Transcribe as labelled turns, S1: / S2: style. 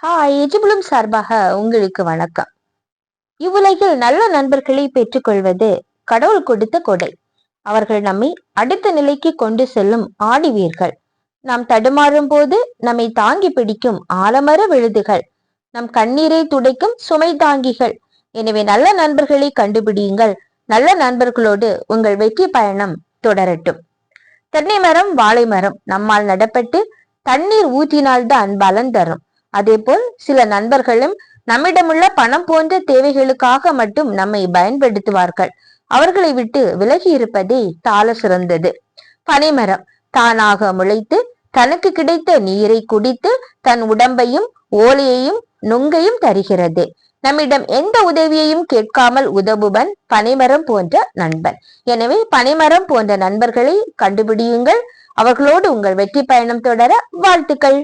S1: எஜிபுலும் சார்பாக உங்களுக்கு வணக்கம். இவ்வுலகில் நல்ல நண்பர்களை பெற்றுக்கொள்வது கடவுள் கொடுத்த கொடை. அவர்கள் நம்மை அடுத்த நிலைக்கு கொண்டு செல்லும் ஆடிவீர்கள். நாம் தடுமாறும் போது நம்மை தாங்கி பிடிக்கும் ஆலமர விழுதுகள், நம் கண்ணீரை துடைக்கும் சுமை தாங்கிகள். எனவே நல்ல நண்பர்களை கண்டுபிடியுங்கள். நல்ல நண்பர்களோடு உங்கள் வெற்றி பயணம் தொடரட்டும். தென்னை மரம், வாழை மரம் நம்மால் நடப்பட்டு தண்ணீர் ஊற்றினால்தான் பலன் தரும். அதே போல் சில நண்பர்களும் நம்மிடமுள்ள பணம் போன்ற தேவைகளுக்காக மட்டும் நம்மை பயன்படுத்துவார்கள். அவர்களை விட்டு விலகி இருப்பதே சால சிறந்தது. பனைமரம் தானாக முளைத்து தனக்கு கிடைத்த நீரை குடித்து தன் உடம்பையும் ஓலையையும் நுங்கையும் தருகிறது. நம்மிடம் எந்த உதவியையும் கேட்காமல் உதவுவன் பனைமரம் போன்ற நண்பன். எனவே பனைமரம் போன்ற நண்பர்களை கண்டுபிடியுங்கள். அவர்களோடு உங்கள் வெற்றி பயணம் தொடர வாழ்த்துக்கள்.